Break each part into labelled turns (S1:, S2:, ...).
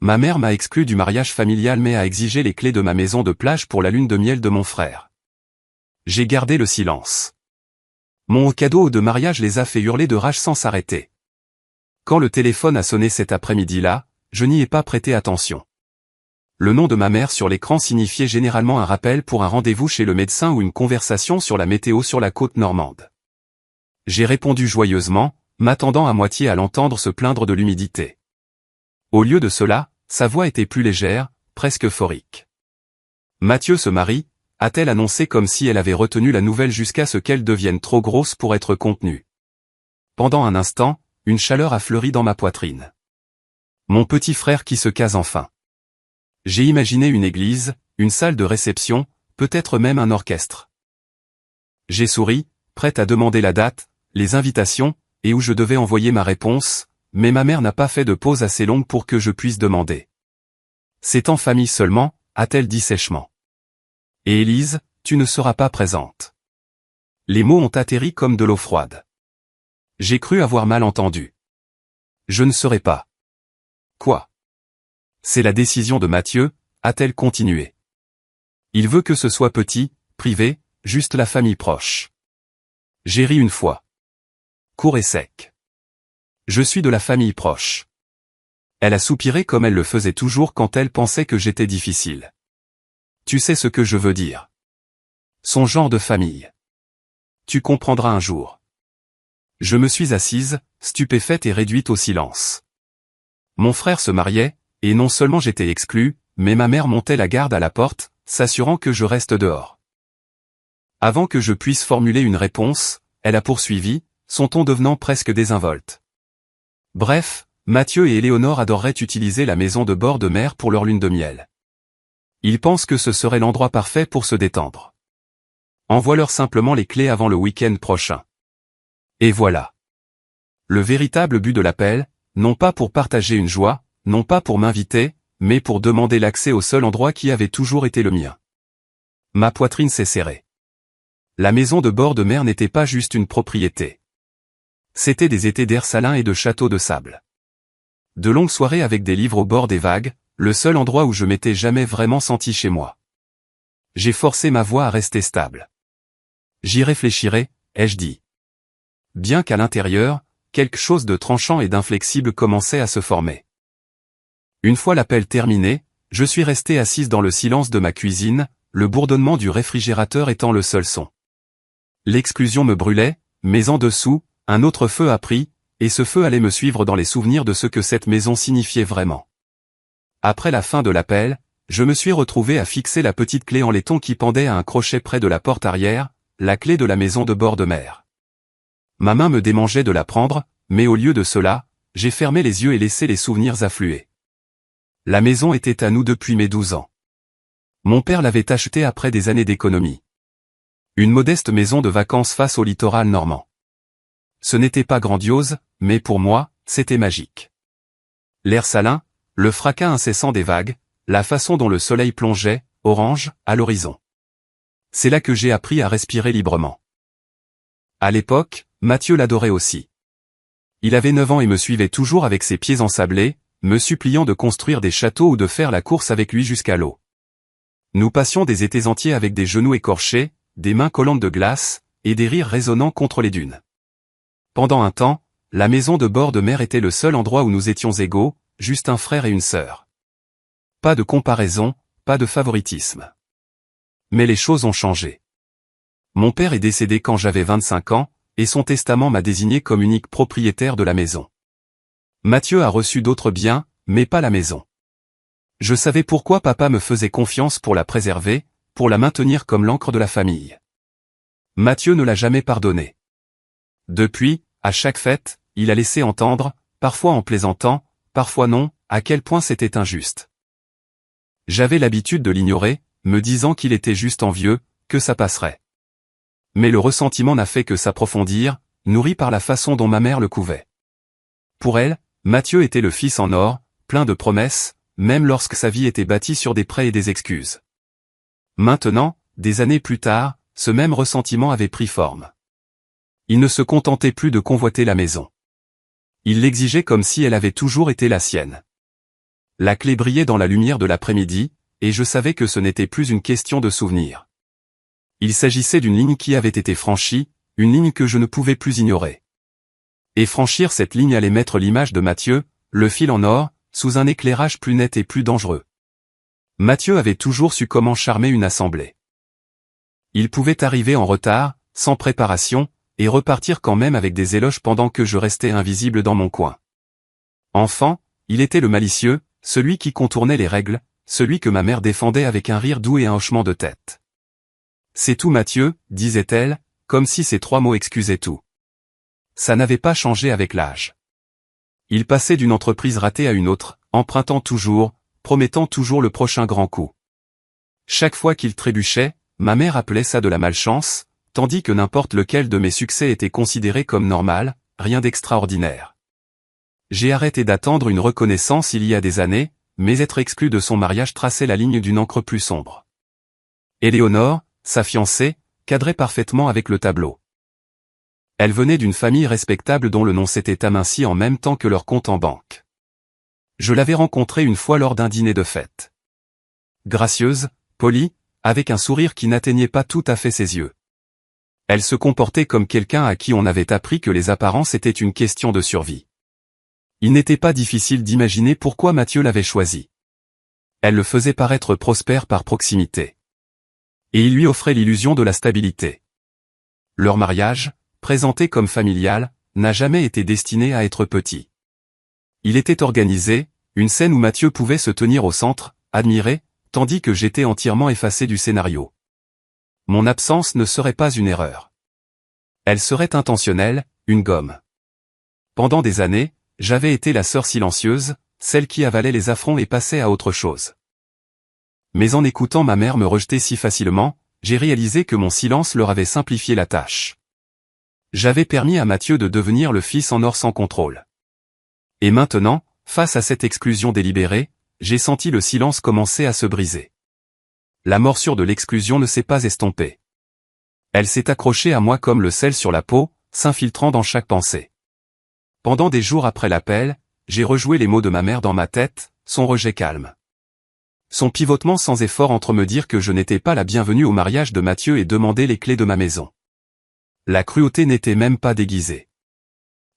S1: Ma mère m'a exclu du mariage familial mais a exigé les clés de ma maison de plage pour la lune de miel de mon frère. J'ai gardé le silence. Mon cadeau de mariage les a fait hurler de rage sans s'arrêter. Quand le téléphone a sonné cet après-midi-là, je n'y ai pas prêté attention. Le nom de ma mère sur l'écran signifiait généralement un rappel pour un rendez-vous chez le médecin ou une conversation sur la météo sur la côte normande. J'ai répondu joyeusement, m'attendant à moitié à l'entendre se plaindre de l'humidité. Au lieu de cela, sa voix était plus légère, presque euphorique. Mathieu se marie, a-t-elle annoncé comme si elle avait retenu la nouvelle jusqu'à ce qu'elle devienne trop grosse pour être contenue. Pendant un instant, une chaleur a fleuri dans ma poitrine. Mon petit frère qui se case enfin. J'ai imaginé une église, une salle de réception, peut-être même un orchestre. J'ai souri, prête à demander la date, les invitations, et où je devais envoyer ma réponse, mais ma mère n'a pas fait de pause assez longue pour que je puisse demander. C'est en famille seulement, a-t-elle dit sèchement. Et Élise, tu ne seras pas présente. Les mots ont atterri comme de l'eau froide. J'ai cru avoir mal entendu. Je ne serai pas. Quoi? C'est la décision de Mathieu, a-t-elle continué. Il veut que ce soit petit, privé, juste la famille proche. J'ai ri une fois. Court et sec. Je suis de la famille proche. Elle a soupiré comme elle le faisait toujours quand elle pensait que j'étais difficile. Tu sais ce que je veux dire. Son genre de famille. Tu comprendras un jour. Je me suis assise, stupéfaite et réduite au silence. Mon frère se mariait, et non seulement j'étais exclu, mais ma mère montait la garde à la porte, s'assurant que je reste dehors. Avant que je puisse formuler une réponse, elle a poursuivi, son ton devenant presque désinvolte. Bref, Mathieu et Éléonore adoreraient utiliser la maison de bord de mer pour leur lune de miel. Ils pensent que ce serait l'endroit parfait pour se détendre. Envoie-leur simplement les clés avant le week-end prochain. Et voilà. Le véritable but de l'appel, non pas pour partager une joie, non pas pour m'inviter, mais pour demander l'accès au seul endroit qui avait toujours été le mien. Ma poitrine s'est serrée. La maison de bord de mer n'était pas juste une propriété. C'étaient des étés d'air salin et de châteaux de sable. De longues soirées avec des livres au bord des vagues, le seul endroit où je m'étais jamais vraiment senti chez moi. J'ai forcé ma voix à rester stable. J'y réfléchirai, ai-je dit. Bien qu'à l'intérieur, quelque chose de tranchant et d'inflexible commençait à se former. Une fois l'appel terminé, je suis resté assise dans le silence de ma cuisine, le bourdonnement du réfrigérateur étant le seul son. L'exclusion me brûlait, mais en dessous, un autre feu a pris, et ce feu allait me suivre dans les souvenirs de ce que cette maison signifiait vraiment. Après la fin de l'appel, je me suis retrouvé à fixer la petite clé en laiton qui pendait à un crochet près de la porte arrière, la clé de la maison de bord de mer. Ma main me démangeait de la prendre, mais au lieu de cela, j'ai fermé les yeux et laissé les souvenirs affluer. La maison était à nous depuis mes 12 ans. Mon père l'avait achetée après des années d'économie. Une modeste maison de vacances face au littoral normand. Ce n'était pas grandiose, mais pour moi, c'était magique. L'air salin, le fracas incessant des vagues, la façon dont le soleil plongeait, orange, à l'horizon. C'est là que j'ai appris à respirer librement. À l'époque, Mathieu l'adorait aussi. Il avait 9 ans et me suivait toujours avec ses pieds ensablés, me suppliant de construire des châteaux ou de faire la course avec lui jusqu'à l'eau. Nous passions des étés entiers avec des genoux écorchés, des mains collantes de glace, et des rires résonnants contre les dunes. Pendant un temps, la maison de bord de mer était le seul endroit où nous étions égaux, juste un frère et une sœur. Pas de comparaison, pas de favoritisme. Mais les choses ont changé. Mon père est décédé quand j'avais 25 ans, et son testament m'a désigné comme unique propriétaire de la maison. Mathieu a reçu d'autres biens, mais pas la maison. Je savais pourquoi papa me faisait confiance pour la préserver, pour la maintenir comme l'ancre de la famille. Mathieu ne l'a jamais pardonné. Depuis, à chaque fête, il a laissé entendre, parfois en plaisantant, parfois non, à quel point c'était injuste. J'avais l'habitude de l'ignorer, me disant qu'il était juste envieux, que ça passerait. Mais le ressentiment n'a fait que s'approfondir, nourri par la façon dont ma mère le couvait. Pour elle, Mathieu était le fils en or, plein de promesses, même lorsque sa vie était bâtie sur des prêts et des excuses. Maintenant, des années plus tard, ce même ressentiment avait pris forme. Il ne se contentait plus de convoiter la maison. Il l'exigeait comme si elle avait toujours été la sienne. La clé brillait dans la lumière de l'après-midi, et je savais que ce n'était plus une question de souvenir. Il s'agissait d'une ligne qui avait été franchie, une ligne que je ne pouvais plus ignorer. Et franchir cette ligne allait mettre l'image de Mathieu, le fil en or, sous un éclairage plus net et plus dangereux. Mathieu avait toujours su comment charmer une assemblée. Il pouvait arriver en retard, sans préparation, et repartir quand même avec des éloges pendant que je restais invisible dans mon coin. Enfant, il était le malicieux, celui qui contournait les règles, celui que ma mère défendait avec un rire doux et un hochement de tête. C'est tout Mathieu, disait-elle, comme si ces 3 mots excusaient tout. Ça n'avait pas changé avec l'âge. Il passait d'une entreprise ratée à une autre, empruntant toujours, promettant toujours le prochain grand coup. Chaque fois qu'il trébuchait, ma mère appelait ça de la malchance, tandis que n'importe lequel de mes succès était considéré comme normal, rien d'extraordinaire. J'ai arrêté d'attendre une reconnaissance il y a des années, mais être exclu de son mariage traçait la ligne d'une encre plus sombre. Éléonore, sa fiancée, cadrait parfaitement avec le tableau. Elle venait d'une famille respectable dont le nom s'était aminci en même temps que leur compte en banque. Je l'avais rencontrée une fois lors d'un dîner de fête. Gracieuse, polie, avec un sourire qui n'atteignait pas tout à fait ses yeux. Elle se comportait comme quelqu'un à qui on avait appris que les apparences étaient une question de survie. Il n'était pas difficile d'imaginer pourquoi Mathieu l'avait choisie. Elle le faisait paraître prospère par proximité. Et il lui offrait l'illusion de la stabilité. Leur mariage, présenté comme familial, n'a jamais été destiné à être petit. Il était organisé, une scène où Mathieu pouvait se tenir au centre, admiré, tandis que j'étais entièrement effacé du scénario. Mon absence ne serait pas une erreur. Elle serait intentionnelle, une gomme. Pendant des années, j'avais été la sœur silencieuse, celle qui avalait les affronts et passait à autre chose. Mais en écoutant ma mère me rejeter si facilement, j'ai réalisé que mon silence leur avait simplifié la tâche. J'avais permis à Mathieu de devenir le fils en or sans contrôle. Et maintenant, face à cette exclusion délibérée, j'ai senti le silence commencer à se briser. La morsure de l'exclusion ne s'est pas estompée. Elle s'est accrochée à moi comme le sel sur la peau, s'infiltrant dans chaque pensée. Pendant des jours après l'appel, j'ai rejoué les mots de ma mère dans ma tête, son rejet calme. Son pivotement sans effort entre me dire que je n'étais pas la bienvenue au mariage de Mathieu et demander les clés de ma maison. La cruauté n'était même pas déguisée.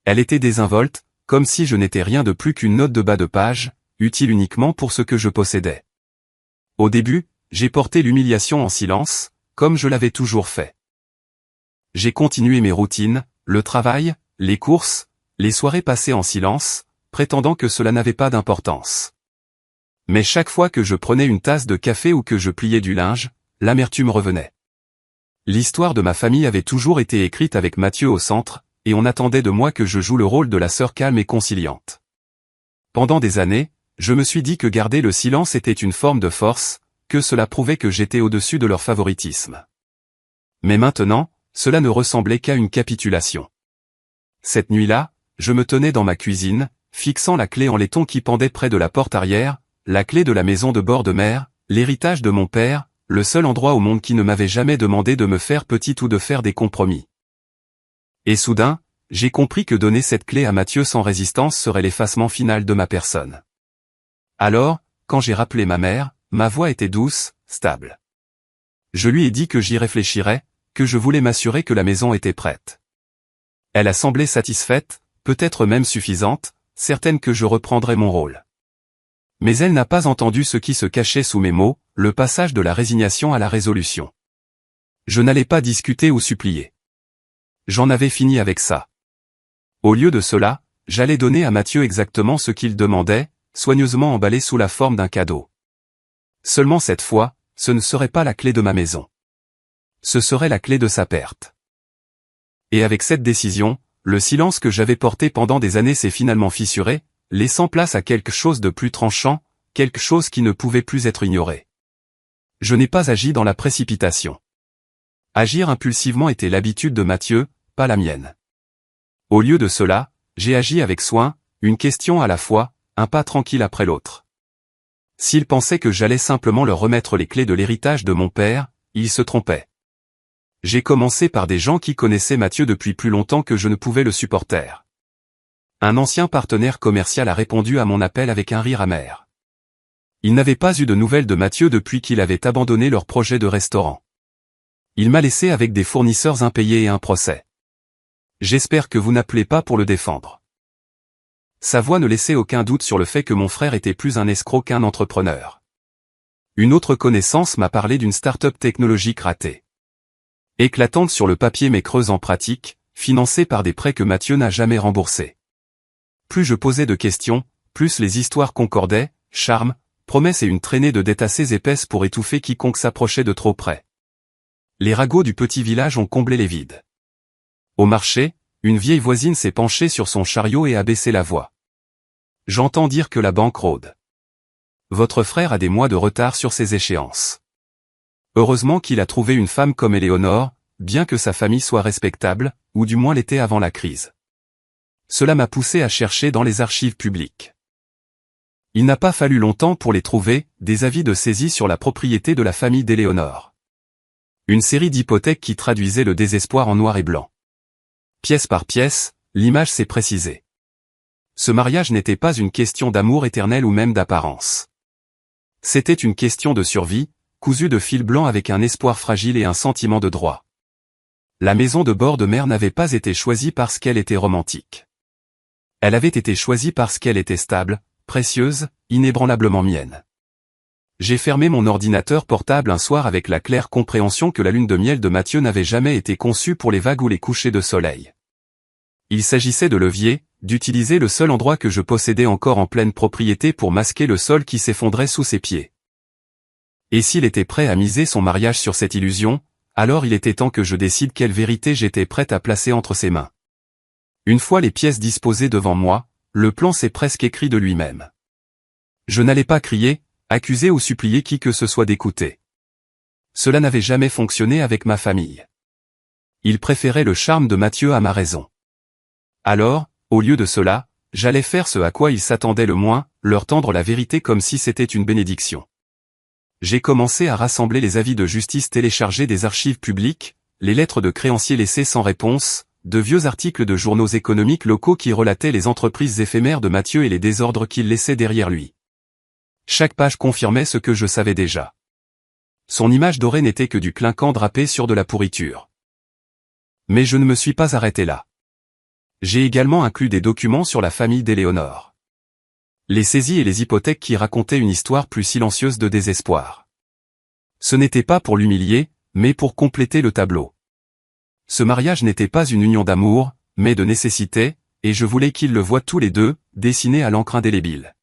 S1: Elle était désinvolte, comme si je n'étais rien de plus qu'une note de bas de page, utile uniquement pour ce que je possédais. Au début, j'ai porté l'humiliation en silence, comme je l'avais toujours fait. J'ai continué mes routines, le travail, les courses, les soirées passées en silence, prétendant que cela n'avait pas d'importance. Mais chaque fois que je prenais une tasse de café ou que je pliais du linge, l'amertume revenait. L'histoire de ma famille avait toujours été écrite avec Mathieu au centre, et on attendait de moi que je joue le rôle de la sœur calme et conciliante. Pendant des années, je me suis dit que garder le silence était une forme de force, que cela prouvait que j'étais au-dessus de leur favoritisme. Mais maintenant, cela ne ressemblait qu'à une capitulation. Cette nuit-là, je me tenais dans ma cuisine, fixant la clé en laiton qui pendait près de la porte arrière, la clé de la maison de bord de mer, l'héritage de mon père, le seul endroit au monde qui ne m'avait jamais demandé de me faire petite ou de faire des compromis. Et soudain, j'ai compris que donner cette clé à Mathieu sans résistance serait l'effacement final de ma personne. Alors, quand j'ai rappelé ma mère, ma voix était douce, stable. Je lui ai dit que j'y réfléchirais, que je voulais m'assurer que la maison était prête. Elle a semblé satisfaite, peut-être même suffisante, certaine que je reprendrais mon rôle. Mais elle n'a pas entendu ce qui se cachait sous mes mots, le passage de la résignation à la résolution. Je n'allais pas discuter ou supplier. J'en avais fini avec ça. Au lieu de cela, j'allais donner à Mathieu exactement ce qu'il demandait, soigneusement emballé sous la forme d'un cadeau. Seulement cette fois, ce ne serait pas la clé de ma maison. Ce serait la clé de sa perte. Et avec cette décision, le silence que j'avais porté pendant des années s'est finalement fissuré, laissant place à quelque chose de plus tranchant, quelque chose qui ne pouvait plus être ignoré. Je n'ai pas agi dans la précipitation. Agir impulsivement était l'habitude de Mathieu, pas la mienne. Au lieu de cela, j'ai agi avec soin, une question à la fois, un pas tranquille après l'autre. S'il pensait que j'allais simplement leur remettre les clés de l'héritage de mon père, il se trompait. J'ai commencé par des gens qui connaissaient Mathieu depuis plus longtemps que je ne pouvais le supporter. Un ancien partenaire commercial a répondu à mon appel avec un rire amer. Ils n'avaient pas eu de nouvelles de Mathieu depuis qu'il avait abandonné leur projet de restaurant. Il m'a laissé avec des fournisseurs impayés et un procès. J'espère que vous n'appelez pas pour le défendre. Sa voix ne laissait aucun doute sur le fait que mon frère était plus un escroc qu'un entrepreneur. Une autre connaissance m'a parlé d'une start-up technologique ratée. Éclatante sur le papier mais creuse en pratique, financée par des prêts que Mathieu n'a jamais remboursés. Plus je posais de questions, plus les histoires concordaient, charme, promesses et une traînée de dettes assez épaisses pour étouffer quiconque s'approchait de trop près. Les ragots du petit village ont comblé les vides. Au marché, une vieille voisine s'est penchée sur son chariot et a baissé la voix. J'entends dire que la banque rôde. Votre frère a des mois de retard sur ses échéances. Heureusement qu'il a trouvé une femme comme Éléonore, bien que sa famille soit respectable, ou du moins l'était avant la crise. Cela m'a poussé à chercher dans les archives publiques. Il n'a pas fallu longtemps pour les trouver, des avis de saisie sur la propriété de la famille d'Éléonore. Une série d'hypothèques qui traduisait le désespoir en noir et blanc. Pièce par pièce, l'image s'est précisée. Ce mariage n'était pas une question d'amour éternel ou même d'apparence. C'était une question de survie, cousue de fil blanc avec un espoir fragile et un sentiment de droit. La maison de bord de mer n'avait pas été choisie parce qu'elle était romantique. Elle avait été choisie parce qu'elle était stable, précieuse, inébranlablement mienne. J'ai fermé mon ordinateur portable un soir avec la claire compréhension que la lune de miel de Mathieu n'avait jamais été conçue pour les vagues ou les couchers de soleil. Il s'agissait de levier, d'utiliser le seul endroit que je possédais encore en pleine propriété pour masquer le sol qui s'effondrait sous ses pieds. Et s'il était prêt à miser son mariage sur cette illusion, alors il était temps que je décide quelle vérité j'étais prête à placer entre ses mains. Une fois les pièces disposées devant moi, le plan s'est presque écrit de lui-même. Je n'allais pas crier, accuser ou supplier qui que ce soit d'écouter. Cela n'avait jamais fonctionné avec ma famille. Ils préféraient le charme de Mathieu à ma raison. Alors, au lieu de cela, j'allais faire ce à quoi ils s'attendaient le moins, leur tendre la vérité comme si c'était une bénédiction. J'ai commencé à rassembler les avis de justice téléchargés des archives publiques, les lettres de créanciers laissées sans réponse, de vieux articles de journaux économiques locaux qui relataient les entreprises éphémères de Mathieu et les désordres qu'il laissait derrière lui. Chaque page confirmait ce que je savais déjà. Son image dorée n'était que du clinquant drapé sur de la pourriture. Mais je ne me suis pas arrêté là. J'ai également inclus des documents sur la famille d'Éléonore. Les saisies et les hypothèques qui racontaient une histoire plus silencieuse de désespoir. Ce n'était pas pour l'humilier, mais pour compléter le tableau. Ce mariage n'était pas une union d'amour, mais de nécessité, et je voulais qu'ils le voient tous les deux, dessiné à l'encre indélébile.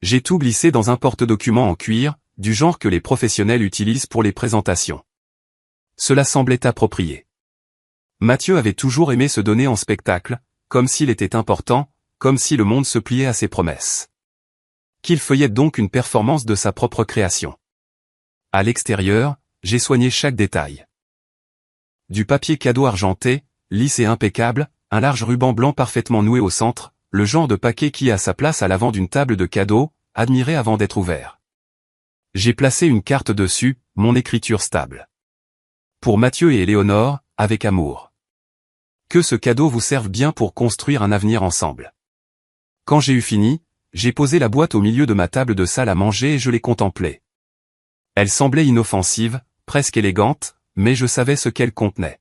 S1: J'ai tout glissé dans un porte-document en cuir, du genre que les professionnels utilisent pour les présentations. Cela semblait approprié. Mathieu avait toujours aimé se donner en spectacle, comme s'il était important, comme si le monde se pliait à ses promesses. Qu'il feuillette donc une performance de sa propre création. À l'extérieur, j'ai soigné chaque détail. Du papier cadeau argenté, lisse et impeccable, un large ruban blanc parfaitement noué au centre, le genre de paquet qui a sa place à l'avant d'une table de cadeaux, admiré avant d'être ouvert. J'ai placé une carte dessus, mon écriture stable. Pour Mathieu et Éléonore, avec amour. Que ce cadeau vous serve bien pour construire un avenir ensemble. Quand j'ai eu fini, j'ai posé la boîte au milieu de ma table de salle à manger et je l'ai contemplée. Elle semblait inoffensive, presque élégante, mais je savais ce qu'elle contenait.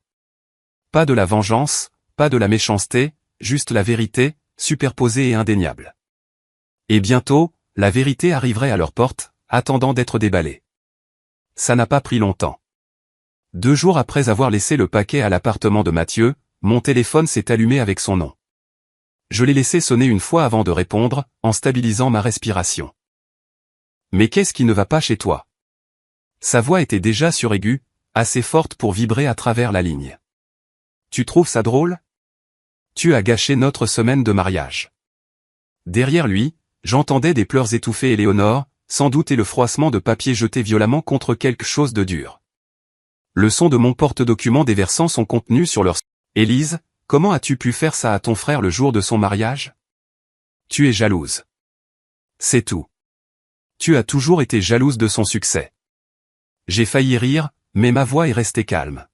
S1: Pas de la vengeance, pas de la méchanceté, juste la vérité, superposée et indéniable. Et bientôt, la vérité arriverait à leur porte, attendant d'être déballée. Ça n'a pas pris longtemps. 2 jours après avoir laissé le paquet à l'appartement de Mathieu, mon téléphone s'est allumé avec son nom. Je l'ai laissé sonner une fois avant de répondre, en stabilisant ma respiration. Mais qu'est-ce qui ne va pas chez toi? Sa voix était déjà suraiguë, assez forte pour vibrer à travers la ligne. Tu trouves ça drôle? Tu as gâché notre semaine de mariage. Derrière lui, j'entendais des pleurs étouffés Éléonore, sans doute et le froissement de papier jeté violemment contre quelque chose de dur. Le son de mon porte-document déversant son contenu sur leur... Élise, comment as-tu pu faire ça à ton frère le jour de son mariage? Tu es jalouse. C'est tout. Tu as toujours été jalouse de son succès. J'ai failli rire, mais ma voix est restée calme.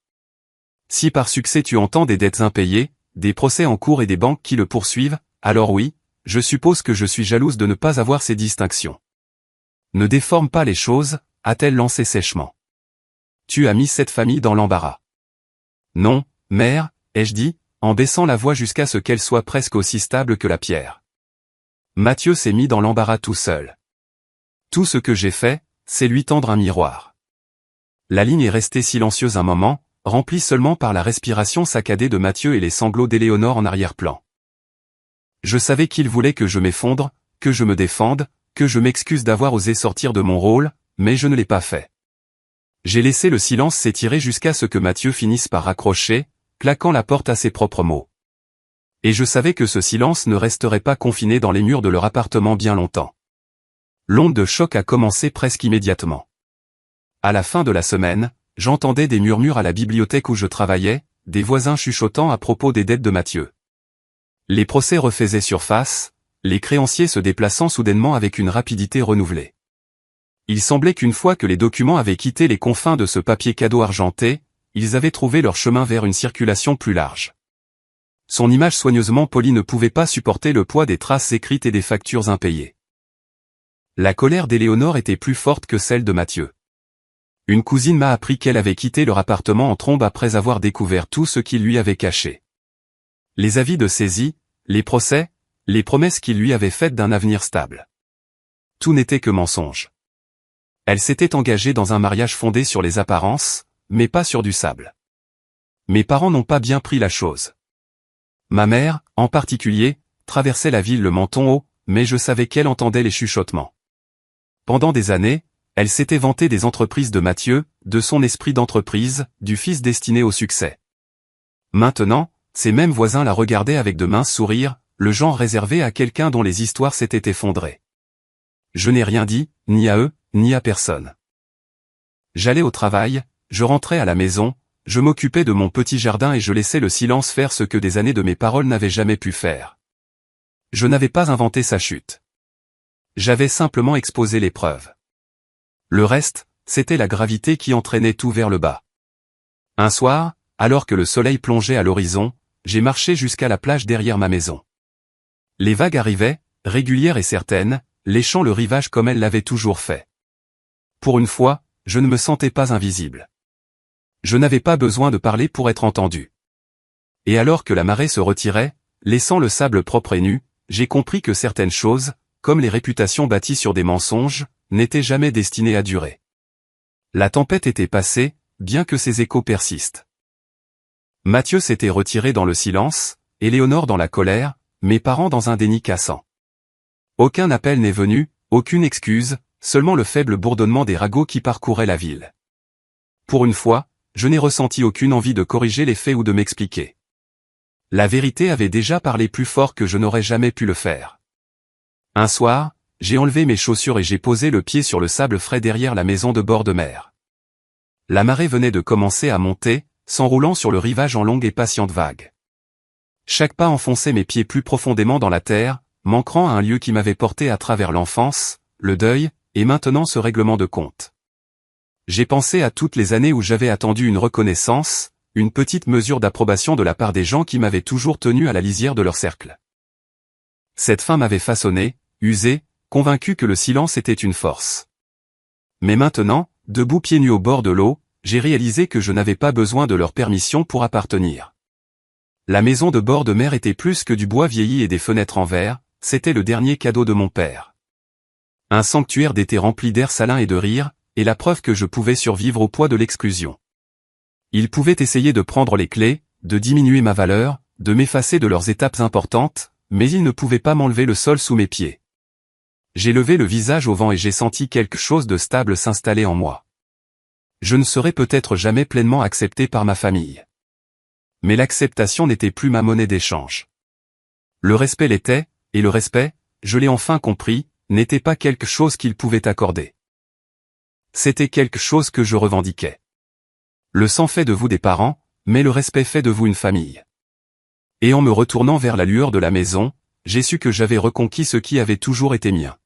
S1: Si par succès tu entends des dettes impayées, des procès en cours et des banques qui le poursuivent, alors oui, je suppose que je suis jalouse de ne pas avoir ces distinctions. Ne déforme pas les choses, a-t-elle lancé sèchement. Tu as mis cette famille dans l'embarras. Non, mère, ai-je dit, en baissant la voix jusqu'à ce qu'elle soit presque aussi stable que la pierre. Mathieu s'est mis dans l'embarras tout seul. Tout ce que j'ai fait, c'est lui tendre un miroir. La ligne est restée silencieuse un moment, remplie seulement par la respiration saccadée de Mathieu et les sanglots d'Éléonore en arrière-plan. Je savais qu'il voulait que je m'effondre, que je me défende, que je m'excuse d'avoir osé sortir de mon rôle, mais je ne l'ai pas fait. J'ai laissé le silence s'étirer jusqu'à ce que Mathieu finisse par raccrocher, claquant la porte à ses propres mots. Et je savais que ce silence ne resterait pas confiné dans les murs de leur appartement bien longtemps. L'onde de choc a commencé presque immédiatement. À la fin de la semaine, j'entendais des murmures à la bibliothèque où je travaillais, des voisins chuchotant à propos des dettes de Mathieu. Les procès refaisaient surface, les créanciers se déplaçant soudainement avec une rapidité renouvelée. Il semblait qu'une fois que les documents avaient quitté les confins de ce papier cadeau argenté, ils avaient trouvé leur chemin vers une circulation plus large. Son image soigneusement polie ne pouvait pas supporter le poids des traces écrites et des factures impayées. La colère d'Éléonore était plus forte que celle de Mathieu. Une cousine m'a appris qu'elle avait quitté leur appartement en trombe après avoir découvert tout ce qu'il lui avait caché. Les avis de saisie, les procès, les promesses qu'il lui avait faites d'un avenir stable. Tout n'était que mensonge. Elle s'était engagée dans un mariage fondé sur les apparences, mais pas sur du sable. Mes parents n'ont pas bien pris la chose. Ma mère, en particulier, traversait la ville le menton haut, mais je savais qu'elle entendait les chuchotements. Pendant des années, elle s'était vantée des entreprises de Mathieu, de son esprit d'entreprise, du fils destiné au succès. Maintenant, ses mêmes voisins la regardaient avec de minces sourires, le genre réservé à quelqu'un dont les histoires s'étaient effondrées. Je n'ai rien dit, ni à eux, ni à personne. J'allais au travail, je rentrais à la maison, je m'occupais de mon petit jardin et je laissais le silence faire ce que des années de mes paroles n'avaient jamais pu faire. Je n'avais pas inventé sa chute. J'avais simplement exposé les preuves. Le reste, c'était la gravité qui entraînait tout vers le bas. Un soir, alors que le soleil plongeait à l'horizon, j'ai marché jusqu'à la plage derrière ma maison. Les vagues arrivaient, régulières et certaines, léchant le rivage comme elles l'avaient toujours fait. Pour une fois, je ne me sentais pas invisible. Je n'avais pas besoin de parler pour être entendu. Et alors que la marée se retirait, laissant le sable propre et nu, j'ai compris que certaines choses, comme les réputations bâties sur des mensonges, n'étaient jamais destinées à durer. La tempête était passée, bien que ses échos persistent. Mathieu s'était retiré dans le silence, Éléonore dans la colère, mes parents dans un déni cassant. Aucun appel n'est venu, aucune excuse, seulement le faible bourdonnement des ragots qui parcouraient la ville. Pour une fois, je n'ai ressenti aucune envie de corriger les faits ou de m'expliquer. La vérité avait déjà parlé plus fort que je n'aurais jamais pu le faire. Un soir, j'ai enlevé mes chaussures et j'ai posé le pied sur le sable frais derrière la maison de bord de mer. La marée venait de commencer à monter, s'enroulant sur le rivage en longues et patientes vagues. Chaque pas enfonçait mes pieds plus profondément dans la terre, m'ancrant à un lieu qui m'avait porté à travers l'enfance, le deuil, et maintenant ce règlement de compte. J'ai pensé à toutes les années où j'avais attendu une reconnaissance, une petite mesure d'approbation de la part des gens qui m'avaient toujours tenu à la lisière de leur cercle. Cette fin m'avait façonné, usé, convaincu que le silence était une force. Mais maintenant, debout pieds nus au bord de l'eau, j'ai réalisé que je n'avais pas besoin de leur permission pour appartenir. La maison de bord de mer était plus que du bois vieilli et des fenêtres en verre, c'était le dernier cadeau de mon père. Un sanctuaire d'été rempli d'air salin et de rire, et la preuve que je pouvais survivre au poids de l'exclusion. Ils pouvaient essayer de prendre les clés, de diminuer ma valeur, de m'effacer de leurs étapes importantes, mais ils ne pouvaient pas m'enlever le sol sous mes pieds. J'ai levé le visage au vent et j'ai senti quelque chose de stable s'installer en moi. Je ne serais peut-être jamais pleinement accepté par ma famille. Mais l'acceptation n'était plus ma monnaie d'échange. Le respect l'était, et le respect, je l'ai enfin compris, n'était pas quelque chose qu'ils pouvaient accorder. C'était quelque chose que je revendiquais. Le sang fait de vous des parents, mais le respect fait de vous une famille. Et en me retournant vers la lueur de la maison, j'ai su que j'avais reconquis ce qui avait toujours été mien.